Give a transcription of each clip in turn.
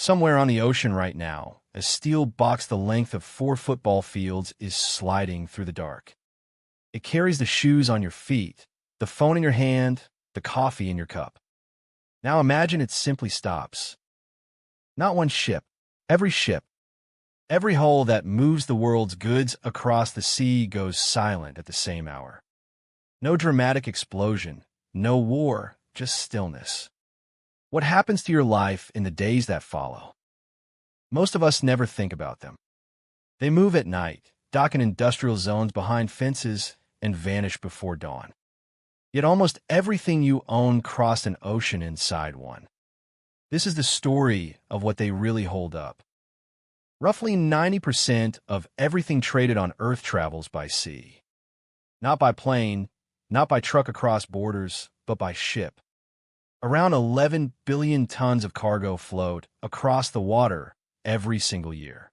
Somewhere on the ocean right now, a steel box the length of 4 football fields is sliding through the dark. It carries the shoes on your feet, the phone in your hand, the coffee in your cup. Now imagine it simply stops. Not one ship, every hull that moves the world's goods across the sea goes silent at the same hour. No dramatic explosion, no war, just stillness. What happens to your life in the days that follow? Most of us never think about them. They move at night, dock in industrial zones behind fences, and vanish before dawn. Yet almost everything you own crossed an ocean inside one. This is the story of what they really hold up. Roughly 90% of everything traded on Earth travels by sea. Not by plane, not by truck across borders, but by ship. Around 11 billion tons of cargo float across the water every single year.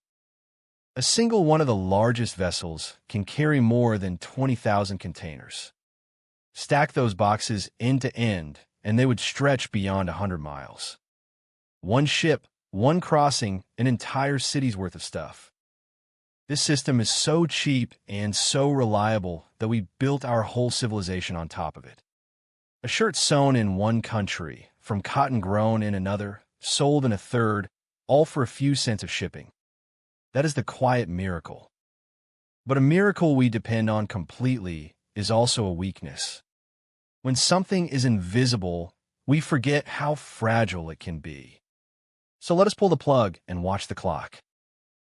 A single one of the largest vessels can carry more than 20,000 containers. Stack those boxes end to end, and they would stretch beyond 100 miles. One ship, one crossing, an entire city's worth of stuff. This system is so cheap and so reliable that we built our whole civilization on top of it. A shirt sewn in one country, from cotton grown in another, sold in a third, all for a few cents of shipping. That is the quiet miracle. But a miracle we depend on completely is also a weakness. When something is invisible, we forget how fragile it can be. So let us pull the plug and watch the clock.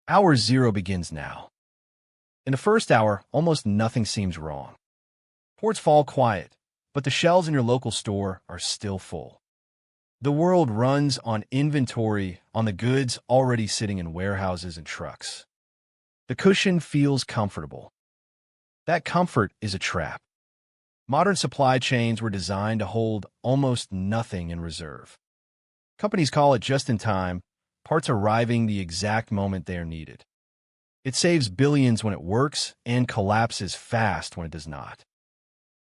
Hour 0 begins now. In the first hour, almost nothing seems wrong. Ports fall quiet, but the shelves in your local store are still full. The world runs on inventory on the goods already sitting in warehouses and trucks. The cushion feels comfortable. That comfort is a trap. Modern supply chains were designed to hold almost nothing in reserve. Companies call it just-in-time, parts arriving the exact moment they are needed. It saves billions when it works and collapses fast when it does not.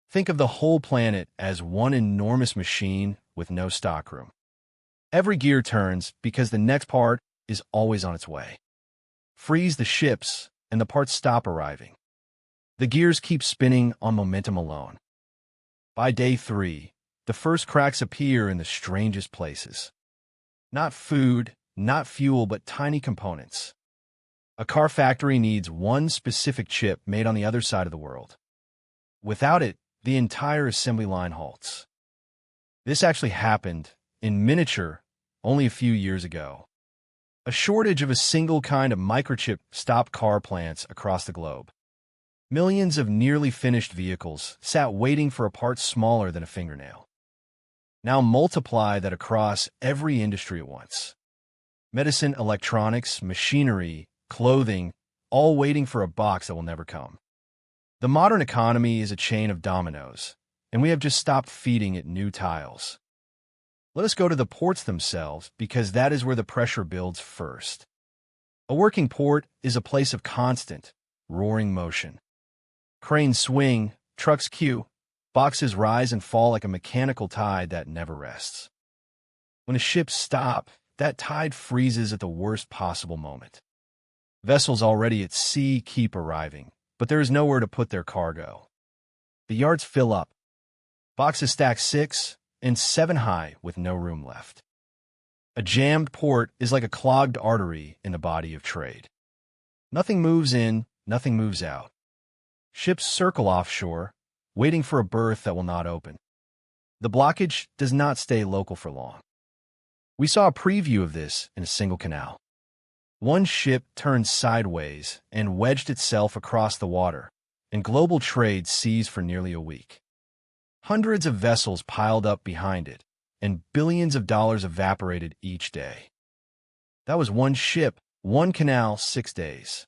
Think of the whole planet as one enormous machine with no stockroom. Every gear turns because the next part is always on its way. Freeze the ships, and the parts stop arriving. The gears keep spinning on momentum alone. By day 3, the first cracks appear in the strangest places. Not food, not fuel, but tiny components. A car factory needs one specific chip made on the other side of the world. Without it, the entire assembly line halts. This actually happened, in miniature, only a few years ago. A shortage of a single kind of microchip stopped car plants across the globe. Millions of nearly finished vehicles sat waiting for a part smaller than a fingernail. Now multiply that across every industry at once. Medicine, electronics, machinery, clothing, all waiting for a box that will never come. The modern economy is a chain of dominoes, and we have just stopped feeding it new tiles. Let us go to the ports themselves, because that is where the pressure builds first. A working port is a place of constant, roaring motion. Cranes swing, trucks queue, boxes rise and fall like a mechanical tide that never rests. When a ship stops, that tide freezes at the worst possible moment. Vessels already at sea keep arriving, but there is nowhere to put their cargo. The yards fill up. Boxes stack 6 and 7 high with no room left. A jammed port is like a clogged artery in the body of trade. Nothing moves in, nothing moves out. Ships circle offshore, waiting for a berth that will not open. The blockage does not stay local for long. We saw a preview of this in a single canal. One ship turned sideways and wedged itself across the water, and global trade seized for nearly a week. Hundreds of vessels piled up behind it, and billions of dollars evaporated each day. That was one ship, one canal, 6 days.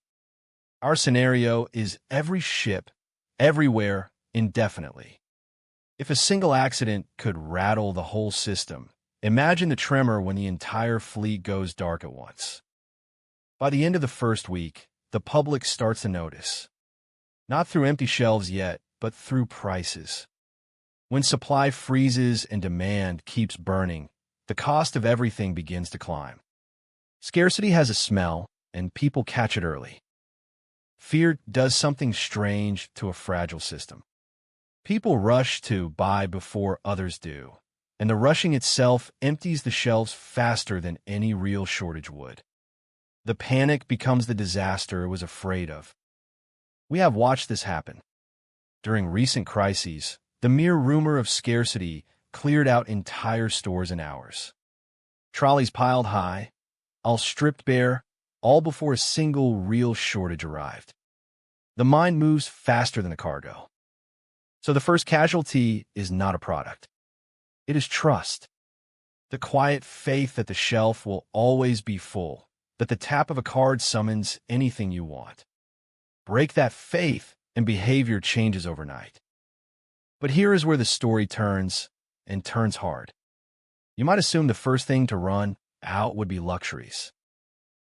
Our scenario is every ship, everywhere, indefinitely. If a single accident could rattle the whole system, imagine the tremor when the entire fleet goes dark at once. By the end of the first week, the public starts to notice. Not through empty shelves yet, but through prices. When supply freezes and demand keeps burning, the cost of everything begins to climb. Scarcity has a smell, and people catch it early. Fear does something strange to a fragile system. People rush to buy before others do, and the rushing itself empties the shelves faster than any real shortage would. The panic becomes the disaster it was afraid of. We have watched this happen. During recent crises, the mere rumor of scarcity cleared out entire stores in hours. Trolleys piled high, all stripped bare, all before a single real shortage arrived. The mind moves faster than a cargo. So the first casualty is not a product. It is trust. The quiet faith that the shelf will always be full, that the tap of a card summons anything you want. Break that faith, and behavior changes overnight. But here is where the story turns, and turns hard. You might assume the first thing to run out would be luxuries.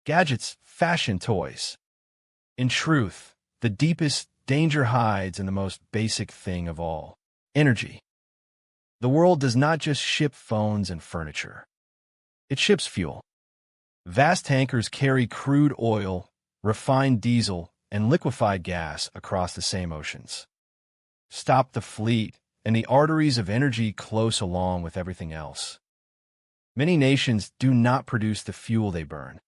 Gadgets, fashion, toys. In truth, the deepest danger hides in the most basic thing of all: energy. The world does not just ship phones and furniture. It ships fuel. Vast tankers carry crude oil, refined diesel, and liquefied gas across the same oceans. Stop the fleet, and the arteries of energy close along with everything else. Many nations do not produce the fuel they burn.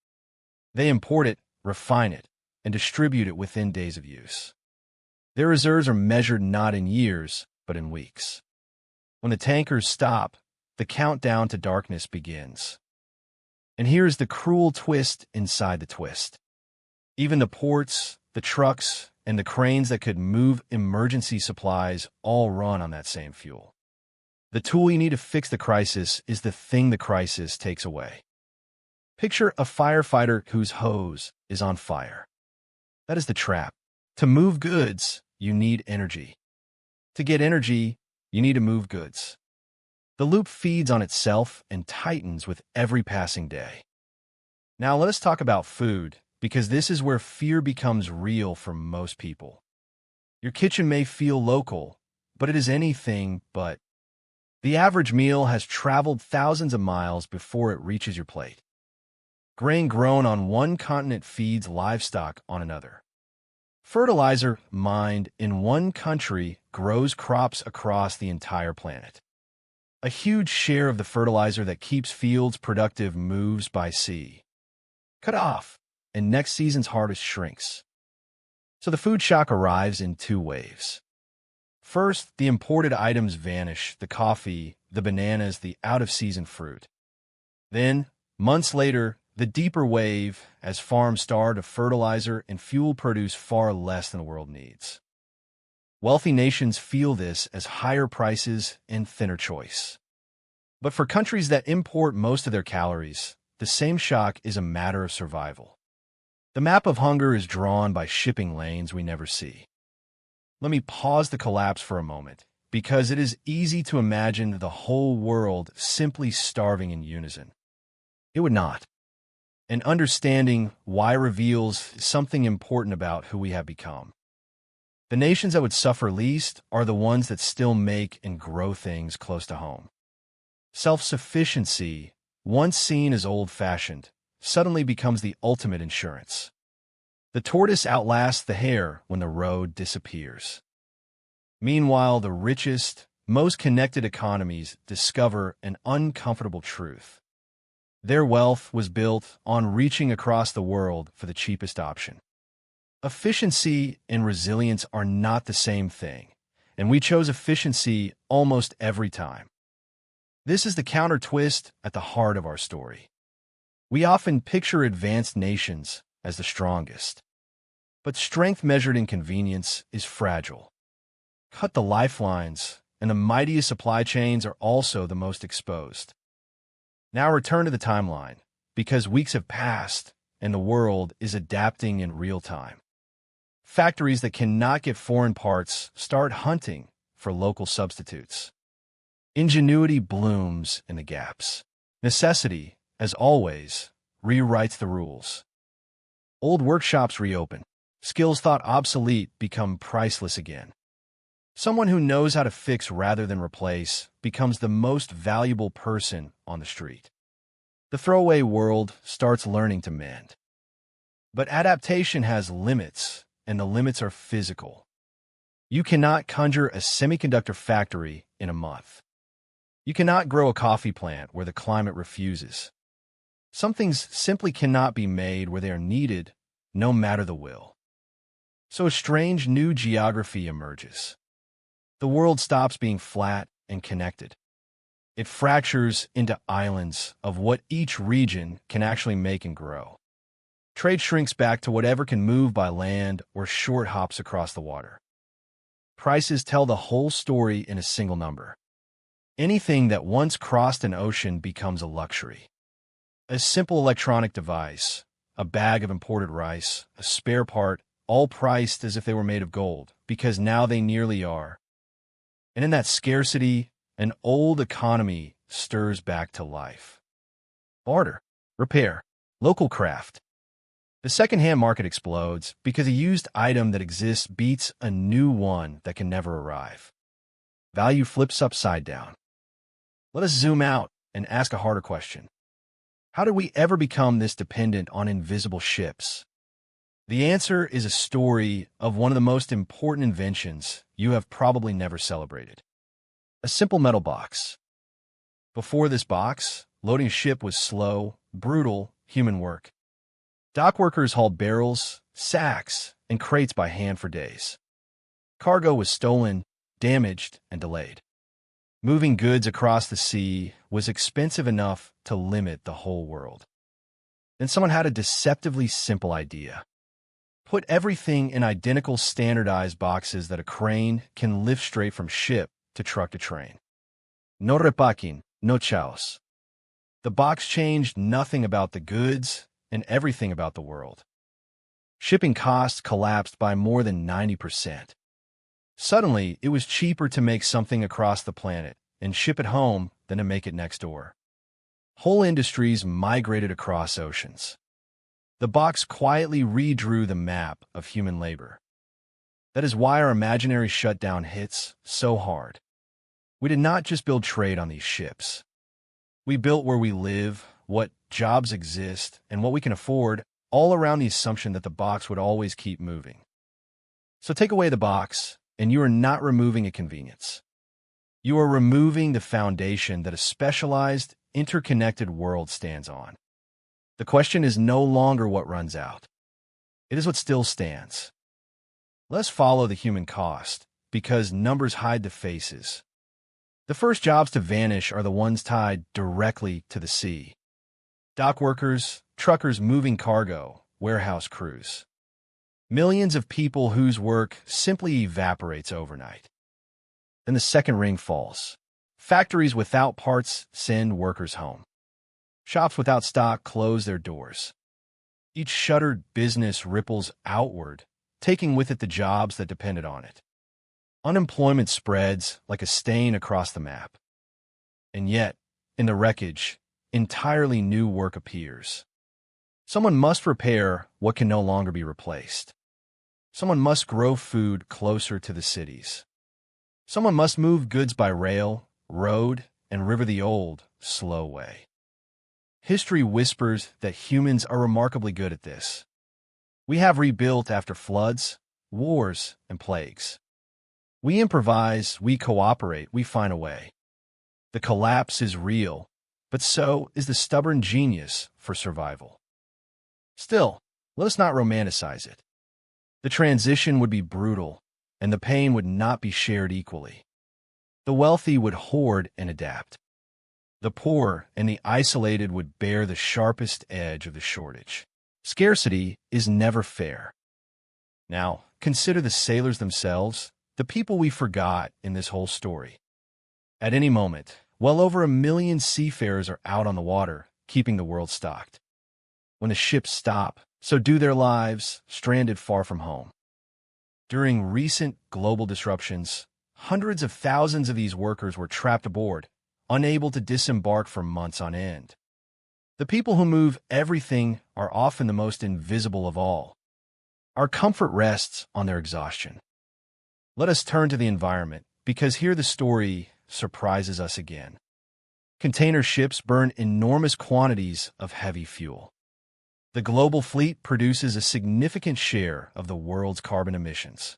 They import it, refine it, and distribute it within days of use. Their reserves are measured not in years, but in weeks. When the tankers stop, the countdown to darkness begins. And here's the cruel twist inside the twist. Even the ports, the trucks, and the cranes that could move emergency supplies all run on that same fuel. The tool you need to fix the crisis is the thing the crisis takes away. Picture a firefighter whose hose is on fire. That is the trap. To move goods, you need energy. To get energy, you need to move goods. The loop feeds on itself and tightens with every passing day. Now let us talk about food, because this is where fear becomes real for most people. Your kitchen may feel local, but it is anything but. The average meal has traveled thousands of miles before it reaches your plate. Grain grown on one continent feeds livestock on another. Fertilizer mined in one country grows crops across the entire planet. A huge share of the fertilizer that keeps fields productive moves by sea. Cut off, and next season's harvest shrinks. So the food shock arrives in two waves. First, the imported items vanish: the coffee, the bananas, the out-of-season fruit. Then, months later, the deeper wave, as farms starve of fertilizer and fuel produce far less than the world needs. Wealthy nations feel this as higher prices and thinner choice. But for countries that import most of their calories, the same shock is a matter of survival. The map of hunger is drawn by shipping lanes we never see. Let me pause the collapse for a moment, because it is easy to imagine the whole world simply starving in unison. It would not. And understanding why reveals something important about who we have become. The nations that would suffer least are the ones that still make and grow things close to home. Self-sufficiency, once seen as old-fashioned, suddenly becomes the ultimate insurance. The tortoise outlasts the hare when the road disappears. Meanwhile, the richest, most connected economies discover an uncomfortable truth. Their wealth was built on reaching across the world for the cheapest option. Efficiency and resilience are not the same thing, and we chose efficiency almost every time. This is the counter twist at the heart of our story. We often picture advanced nations as the strongest, but strength measured in convenience is fragile. Cut the lifelines, and the mightiest supply chains are also the most exposed. Now return to the timeline, because weeks have passed and the world is adapting in real time. Factories that cannot get foreign parts start hunting for local substitutes. Ingenuity blooms in the gaps. Necessity, as always, rewrites the rules. Old workshops reopen. Skills thought obsolete become priceless again. Someone who knows how to fix rather than replace becomes the most valuable person on the street. The throwaway world starts learning to mend. But adaptation has limits, and the limits are physical. You cannot conjure a semiconductor factory in a month. You cannot grow a coffee plant where the climate refuses. Some things simply cannot be made where they are needed, no matter the will. So a strange new geography emerges. The world stops being flat and connected. It fractures into islands of what each region can actually make and grow. Trade shrinks back to whatever can move by land or short hops across the water. Prices tell the whole story in a single number. Anything that once crossed an ocean becomes a luxury. A simple electronic device, a bag of imported rice, a spare part, all priced as if they were made of gold, because now they nearly are. And in that scarcity, an old economy stirs back to life. Barter, repair, local craft. The second-hand market explodes because a used item that exists beats a new one that can never arrive. Value flips upside down. Let us zoom out and ask a harder question. How did we ever become this dependent on invisible ships? The answer is a story of one of the most important inventions you have probably never celebrated. A simple metal box. Before this box, loading a ship was slow, brutal, human work. Dock workers hauled barrels, sacks, and crates by hand for days. Cargo was stolen, damaged, and delayed. Moving goods across the sea was expensive enough to limit the whole world. Then someone had a deceptively simple idea. Put everything in identical standardized boxes that a crane can lift straight from ship to truck to train. No repacking, no chaos. The box changed nothing about the goods and everything about the world. Shipping costs collapsed by more than 90%. Suddenly, it was cheaper to make something across the planet and ship it home than to make it next door. Whole industries migrated across oceans. The box quietly redrew the map of human labor. That is why our imaginary shutdown hits so hard. We did not just build trade on these ships. We built where we live, what jobs exist, and what we can afford, all around the assumption that the box would always keep moving. So take away the box, and you are not removing a convenience. You are removing the foundation that a specialized, interconnected world stands on. The question is no longer what runs out. It is what still stands. Let's follow the human cost, because numbers hide the faces. The first jobs to vanish are the ones tied directly to the sea. Dock workers, truckers moving cargo, warehouse crews. Millions of people whose work simply evaporates overnight. Then the second ring falls. Factories without parts send workers home. Shops without stock close their doors. Each shuttered business ripples outward, taking with it the jobs that depended on it. Unemployment spreads like a stain across the map. And yet, in the wreckage, entirely new work appears. Someone must repair what can no longer be replaced. Someone must grow food closer to the cities. Someone must move goods by rail, road, and river the old, slow way. History whispers that humans are remarkably good at this. We have rebuilt after floods, wars, and plagues. We improvise, we cooperate, we find a way. The collapse is real, but so is the stubborn genius for survival. Still, let us not romanticize it. The transition would be brutal, and the pain would not be shared equally. The wealthy would hoard and adapt. The poor and the isolated would bear the sharpest edge of the shortage. Scarcity is never fair. Now, consider the sailors themselves, the people we forgot in this whole story. At any moment, well over 1 million seafarers are out on the water, keeping the world stocked. When the ships stop, so do their lives, stranded far from home. During recent global disruptions, hundreds of thousands of these workers were trapped aboard, unable to disembark for months on end. The people who move everything are often the most invisible of all. Our comfort rests on their exhaustion. Let us turn to the environment, because here the story surprises us again. Container ships burn enormous quantities of heavy fuel. The global fleet produces a significant share of the world's carbon emissions.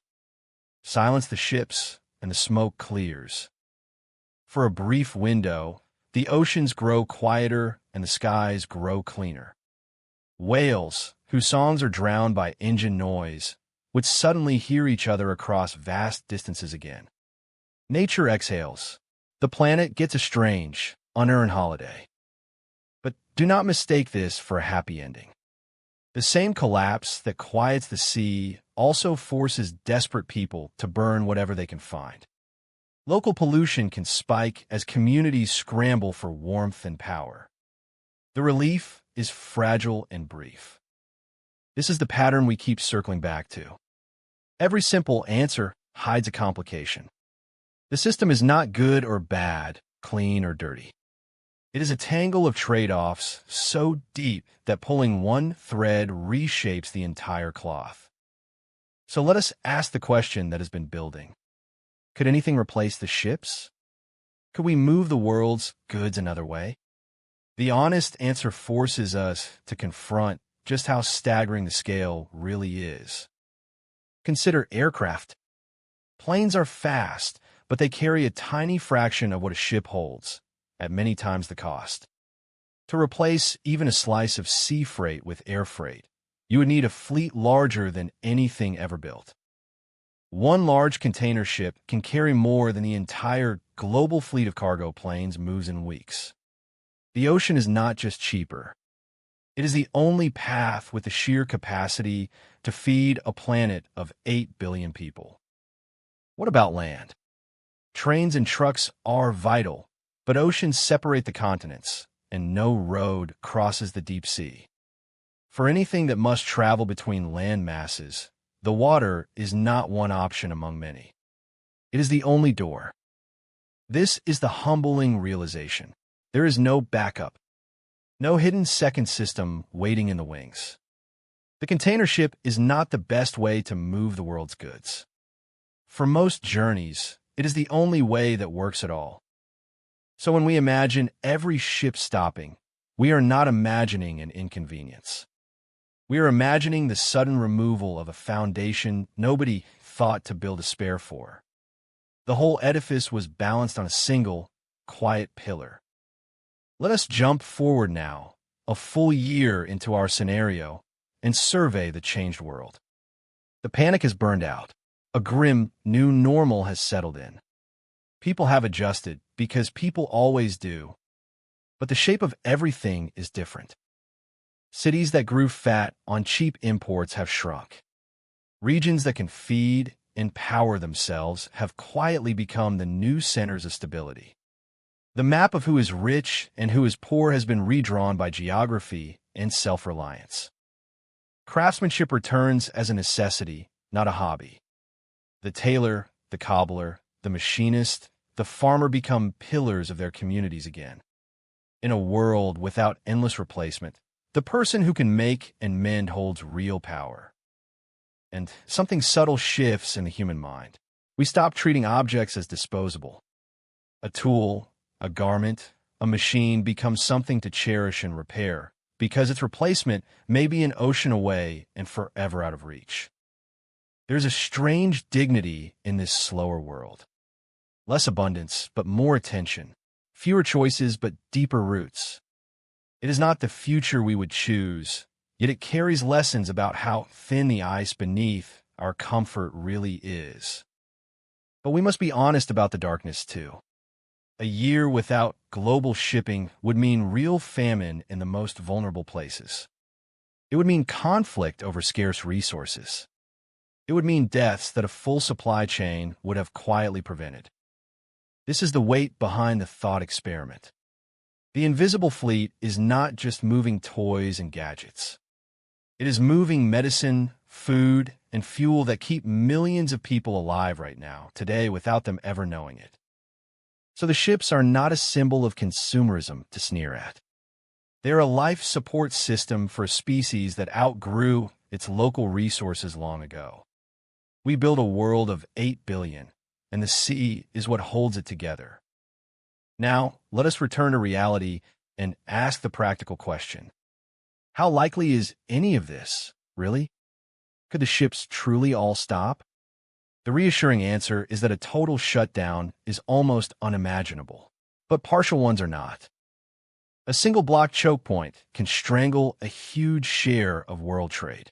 Silence the ships, and the smoke clears. For a brief window, the oceans grow quieter and the skies grow cleaner. Whales, whose songs are drowned by engine noise, would suddenly hear each other across vast distances again. Nature exhales. The planet gets a strange, unearned holiday. But do not mistake this for a happy ending. The same collapse that quiets the sea also forces desperate people to burn whatever they can find. Local pollution can spike as communities scramble for warmth and power. The relief is fragile and brief. This is the pattern we keep circling back to. Every simple answer hides a complication. The system is not good or bad, clean or dirty. It is a tangle of trade-offs so deep that pulling one thread reshapes the entire cloth. So let us ask the question that has been building. Could anything replace the ships? Could we move the world's goods another way? The honest answer forces us to confront just how staggering the scale really is. Consider aircraft. Planes are fast, but they carry a tiny fraction of what a ship holds, at many times the cost. To replace even a slice of sea freight with air freight, you would need a fleet larger than anything ever built. One large container ship can carry more than the entire global fleet of cargo planes moves in weeks. The ocean is not just cheaper. It is the only path with the sheer capacity to feed a planet of 8 billion people. What about land? Trains and trucks are vital, but oceans separate the continents, and no road crosses the deep sea. For anything that must travel between land masses, the water is not one option among many. It is the only door. This is the humbling realization. There is no backup, no hidden second system waiting in the wings. The container ship is not the best way to move the world's goods. For most journeys, it is the only way that works at all. So when we imagine every ship stopping, we are not imagining an inconvenience. We are imagining the sudden removal of a foundation nobody thought to build a spare for. The whole edifice was balanced on a single, quiet pillar. Let us jump forward now, a full year into our scenario, and survey the changed world. The panic has burned out. A grim new normal has settled in. People have adjusted because people always do. But the shape of everything is different. Cities that grew fat on cheap imports have shrunk. Regions that can feed and power themselves have quietly become the new centers of stability. The map of who is rich and who is poor has been redrawn by geography and self-reliance. Craftsmanship returns as a necessity, not a hobby. The tailor, the cobbler, the machinist, the farmer become pillars of their communities again. In a world without endless replacement, the person who can make and mend holds real power. And something subtle shifts in the human mind. We stop treating objects as disposable. A tool, a garment, a machine becomes something to cherish and repair, because its replacement may be an ocean away and forever out of reach. There's a strange dignity in this slower world. Less abundance, but more attention. Fewer choices, but deeper roots. It is not the future we would choose, yet it carries lessons about how thin the ice beneath our comfort really is. But we must be honest about the darkness, too. A year without global shipping would mean real famine in the most vulnerable places. It would mean conflict over scarce resources. It would mean deaths that a full supply chain would have quietly prevented. This is the weight behind the thought experiment. The invisible fleet is not just moving toys and gadgets. It is moving medicine, food, and fuel that keep millions of people alive right now, today, without them ever knowing it. So the ships are not a symbol of consumerism to sneer at. They're a life support system for a species that outgrew its local resources long ago. We build a world of 8 billion, and the sea is what holds it together. Now, let us return to reality and ask the practical question. How likely is any of this, really? Could the ships truly all stop? The reassuring answer is that a total shutdown is almost unimaginable, but partial ones are not. A single block choke point can strangle a huge share of world trade.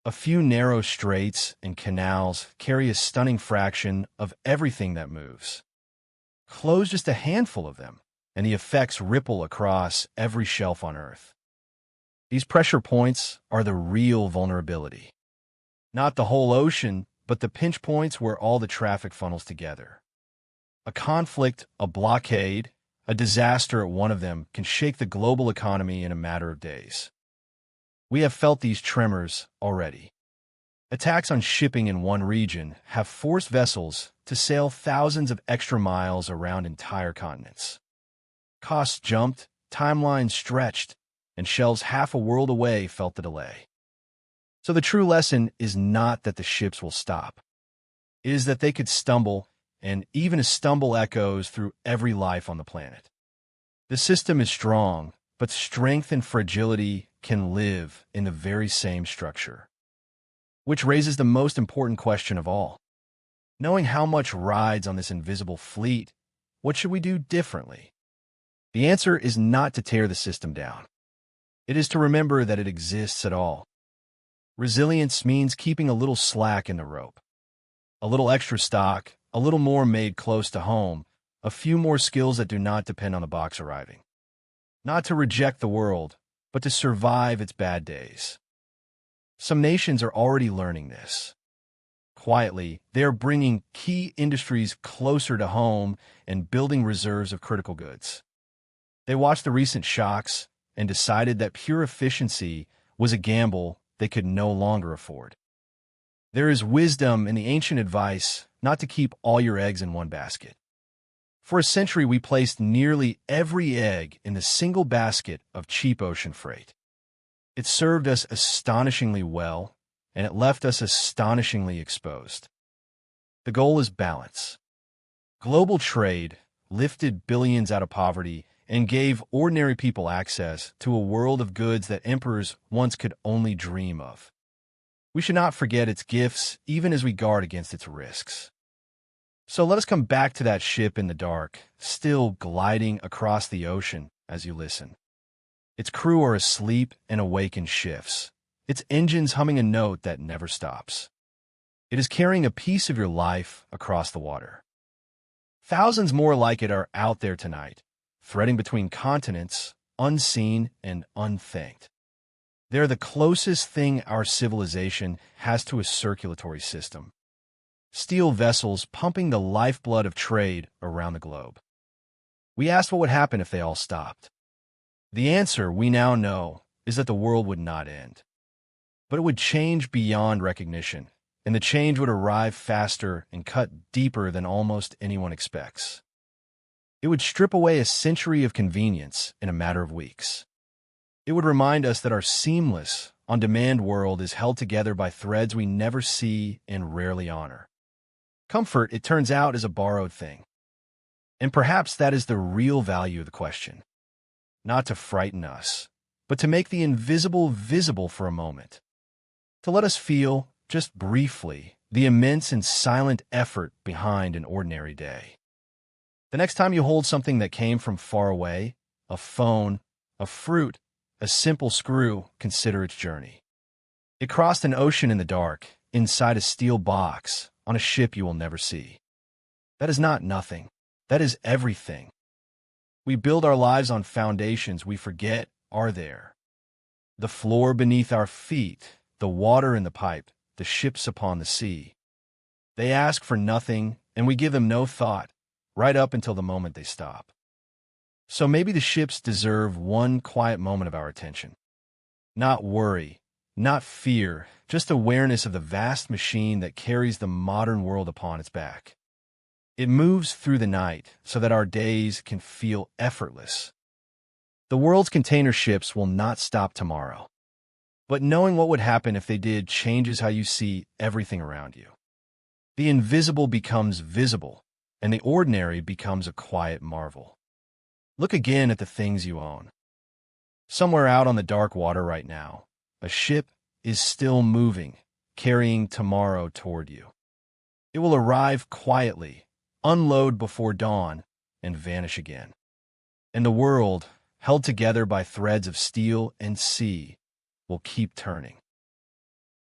A few narrow straits and canals carry a stunning fraction of everything that moves. Close just a handful of them, and the effects ripple across every shelf on Earth. These pressure points are the real vulnerability. Not the whole ocean, but the pinch points where all the traffic funnels together. A conflict, a blockade, a disaster at one of them can shake the global economy in a matter of days. We have felt these tremors already. Attacks on shipping in one region have forced vessels to sail thousands of extra miles around entire continents. Costs jumped, timelines stretched, and shelves half a world away felt the delay. So the true lesson is not that the ships will stop. It is that they could stumble, and even a stumble echoes through every life on the planet. The system is strong, but strength and fragility can live in the very same structure. Which raises the most important question of all. Knowing how much rides on this invisible fleet, what should we do differently? The answer is not to tear the system down. It is to remember that it exists at all. Resilience means keeping a little slack in the rope. A little extra stock, a little more made close to home, a few more skills that do not depend on the box arriving. Not to reject the world, but to survive its bad days. Some nations are already learning this. Quietly, they are bringing key industries closer to home and building reserves of critical goods. They watched the recent shocks and decided that pure efficiency was a gamble they could no longer afford. There is wisdom in the ancient advice not to keep all your eggs in one basket. For a century, we placed nearly every egg in the single basket of cheap ocean freight. It served us astonishingly well, and it left us astonishingly exposed. The goal is balance. Global trade lifted billions out of poverty and gave ordinary people access to a world of goods that emperors once could only dream of. We should not forget its gifts, even as we guard against its risks. So let us come back to that ship in the dark, still gliding across the ocean as you listen. Its crew are asleep and awake in shifts, its engines humming a note that never stops. It is carrying a piece of your life across the water. Thousands more like it are out there tonight, threading between continents, unseen and unthanked. They're the closest thing our civilization has to a circulatory system. Steel vessels pumping the lifeblood of trade around the globe. We asked what would happen if they all stopped. The answer, we now know, is that the world would not end. But it would change beyond recognition, and the change would arrive faster and cut deeper than almost anyone expects. It would strip away a century of convenience in a matter of weeks. It would remind us that our seamless, on-demand world is held together by threads we never see and rarely honor. Comfort, it turns out, is a borrowed thing. And perhaps that is the real value of the question. Not to frighten us, but to make the invisible visible for a moment. To let us feel, just briefly, the immense and silent effort behind an ordinary day. The next time you hold something that came from far away, a phone, a fruit, a simple screw, consider its journey. It crossed an ocean in the dark, inside a steel box, on a ship you will never see. That is not nothing. That is everything. We build our lives on foundations we forget are there. The floor beneath our feet, the water in the pipe, the ships upon the sea. They ask for nothing, and we give them no thought, right up until the moment they stop. So maybe the ships deserve one quiet moment of our attention. Not worry, not fear, just awareness of the vast machine that carries the modern world upon its back. It moves through the night so that our days can feel effortless. The world's container ships will not stop tomorrow. But knowing what would happen if they did changes how you see everything around you. The invisible becomes visible, and the ordinary becomes a quiet marvel. Look again at the things you own. Somewhere out on the dark water right now, a ship is still moving, carrying tomorrow toward you. It will arrive quietly, unload before dawn, and vanish again. And the world, held together by threads of steel and sea, will keep turning.